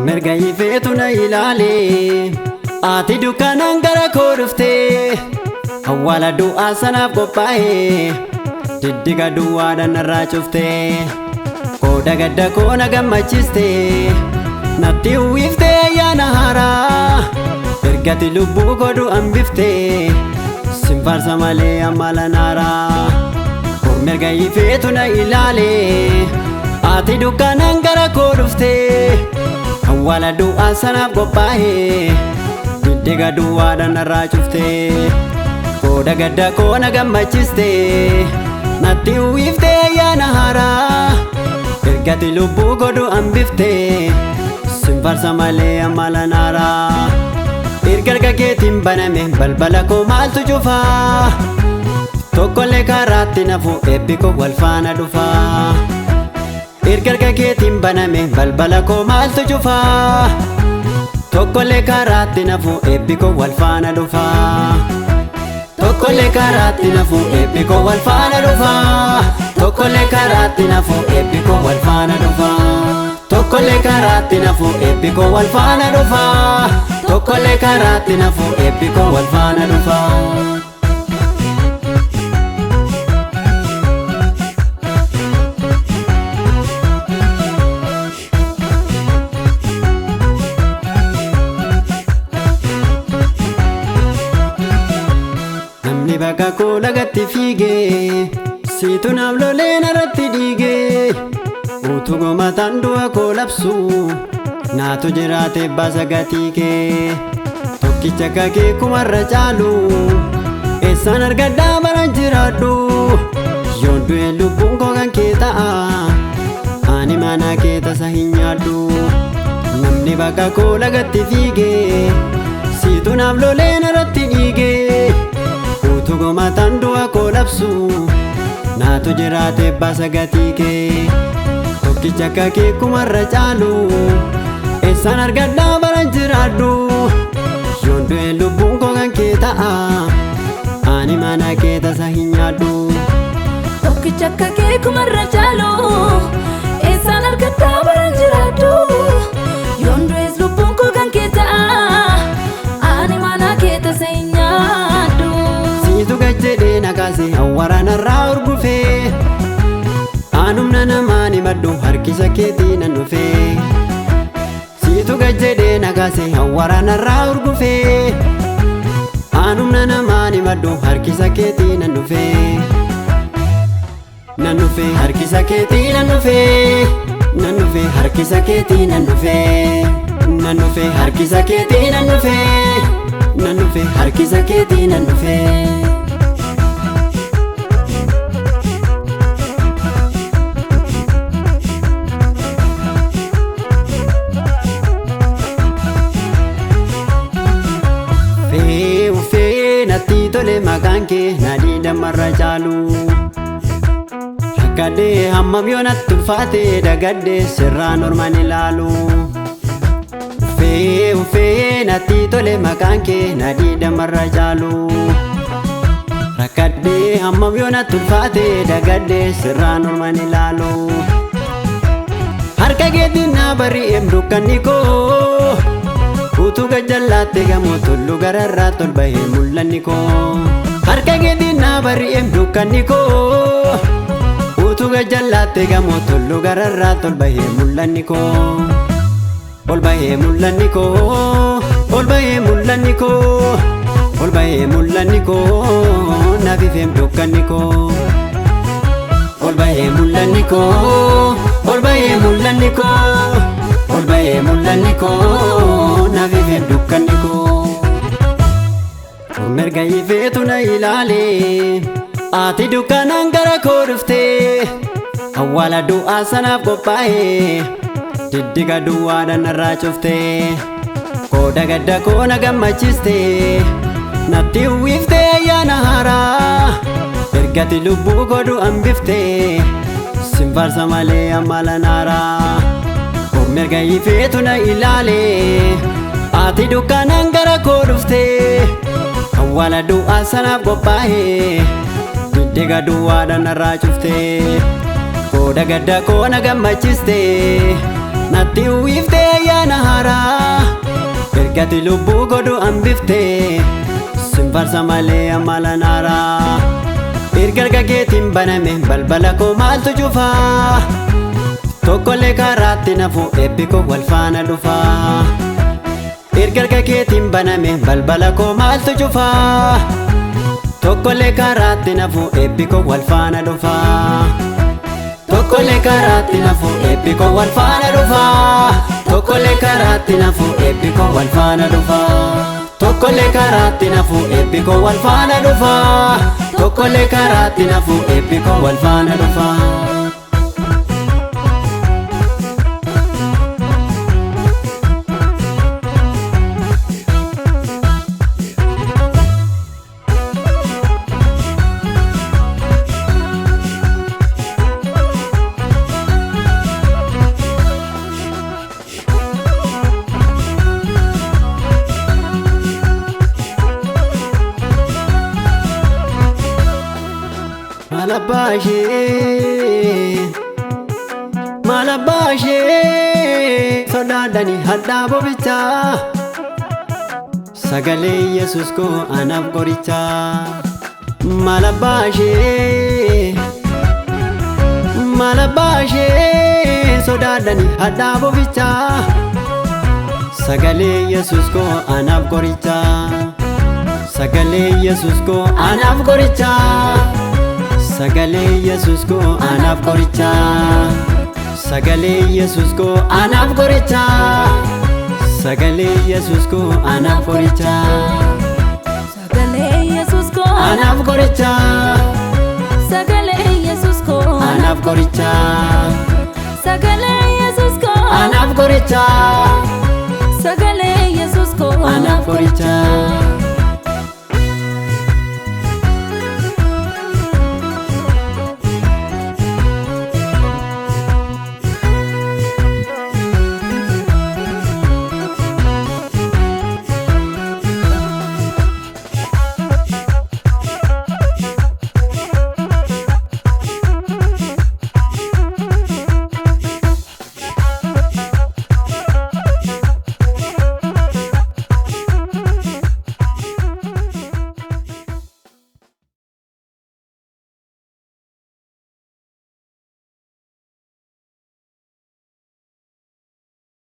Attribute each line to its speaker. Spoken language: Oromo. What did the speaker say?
Speaker 1: Mirga ifeetu na ilaale ati dukkanaan gara koo dhuftee awwaala du'aa sanaaf qophaa'ee diddiga duwwaadhaan narraa cuftee qooda gadda koo na gammachiistee natti uwwiftee ayyaana haaraa ergati lubbuu godhu hambiftee simfaarsa malee amala naaraa. Mirga ifeetu na ilaale ati dukkanaan gara koo dhuftee awwaala du'aa sanaaf qophaa'ee diddiga duwwaadhaan narraa cuftee qooda gadda koo na gammachiistee natti uwwiftee ayyaana haaraa ergati lubbuu godhu hambiftee simfaarsa malee amala naaraa. Erga keetiin baname balbala koo maaltu cufaa tokkollee karaatti nafu eebbi koo wal faana dhufaa. Erga keetiin baname balbala koo maaltu cufaa tokkollee karaatti nafu eebbi koo wal faana dhufaa. Tokkollee karaatti nafu eebbi koo wal faana dhufaa. Tokkollee karaatti nafu eebbi koo wal faana dhufaa. Tokkollee karaatti nafu eebbi koo wal faana dhufaa. Tokkollee karaatti nafu eebbi koo wal faana dhufaa. Namni bakka koo lagatti fiigee siitu naaf lolee narratti dhiigee utuu gomataan du'a koo labsu naatu jiraate baasa gatii kee tokkicha kakee kumarra caalu eessaan argadhaa baran jiraadhu yoon du'e lubbuun koo kan kee ta'a ani mana kee tasa hin nyaadhu. Namni bakka koo lagatti fiigee siitu naaf lolee narratti dhiigee utuu gomataan du'a koo labsu naatu jiraate baasa gatii kee tokkicha kakee kumarra caalu eessaan argadhaa baran jiraadhu yoon du'e lubbuun koo kan kee ta'a ani mana kee tasa hin nyaadhu.
Speaker 2: Tokkicha kakee kumarra caalu eessaan argadhaa baran jiraadhu yoon du'es lubbuun koo kan kee ta'a ani mana kee tasa hin nyaadhu.
Speaker 1: Siitu gajjedhee nakaase awwaara narraa urgufee aanumna namaan himadhu harkisa keetii nan dhufee. Siitu gajjedhee nakaase awwaara narraa urgufee aanumna namaan himadhu harkisa keetii nan dhufee. Nan dhufee harkisa keetii nan dhufee nan dhufee harkisa keetii nan dhufee nan dhufee harkisa keetii nan dhufee nan dhufee harkisa keetii nan dhufee. Ufee natti tole maqaan kee nadii damarra caalu rakkadhee hammam yoo natti ulfaate dagadhee sirraan ormaan ilaalu. Ufee natti tole maqaan kee nadii damarra caalu rakkadhee hammam yoo natti ulfaate dagadhee sirraan ormaan ilaalu. Harka keetiin na bari'eem dukkanni koo utuu gajjallaatte gamoo tullu gararraa tol bahee mul'anni koo. Harka keetiin na bari'eem dukkanni koo utuu gajjallaatte gamoo tullu gararraa tol bahee mul'anni koo. Ol bahee mul'anni koo ol bahee mul'anni koo ol bahee mul'anni koo naaf ifeem dukkanni koo. Ol bahee mul'anni koo ol bahee mul'anni koo ol bahee mul'anni koo naaf ifeem dukkanni koo. Mirga ifeetu na ilaale ati dukkanaan gara koo dhuftee awwaala du'aa sanaaf qophaa'ee diddiga duwwaadhaan narraa cuftee qooda gadda koo na gammachiistee natti uwwiftee ayyaana haaraa ergati lubbuu godhu hambiftee simfaarsa malee amala naaraa. Mirga ifeetu na ilaale ati dukkanaan gara koo dhuftee awwaala du'aa sanaaf qophaa'ee diddiga duwwaadhaan narraa cuftee qooda gadda koo na gammachiistee natti uwwiftee ayyaana haaraa ergati lubbuu godhu hambiftee simfarsa malee amala naaraa erga keetiin baname balbala koo maaltu cufaa tokkollee karaatti nafu eebbi koo wal faana dhufaa erga keetiin baname balbala koo maaltu cufaa tokkollee karaatti nafu eebbi koo wal faana dhufaa tokkollee karaatti nafu eebbi koo wal faana dhufaa tokkollee karaatti nafu eebbi koo wal faana dhufaa tokkollee karaatti nafu eebbi koo wal faana dhufaa tokkollee karaatti nafu eebbi koo wal faana dhufaa. Malabashee sodaadhani hadhaa bobichaa sagalee Yesuus koo anaaf qorichaa Malabashee sodaadhani hadhaa bobichaa sagalee Yesuus koo anaaf qorichaa sagalee Yesuus koo anaaf qorichaa sagalee Yesuus koo anaaf qorichaa sagalee Yesuus koo anaaf qorichaa sagalee Yesuus koo anaaf qorichaa
Speaker 2: sagalee Yesuus koo
Speaker 1: anaaf qorichaa
Speaker 2: sagalee Yesuus koo
Speaker 1: anaaf qorichaa
Speaker 2: sagalee Yesuus koo
Speaker 1: anaaf qorichaa
Speaker 2: sagalee Yesuus koo
Speaker 1: anaaf qorichaa.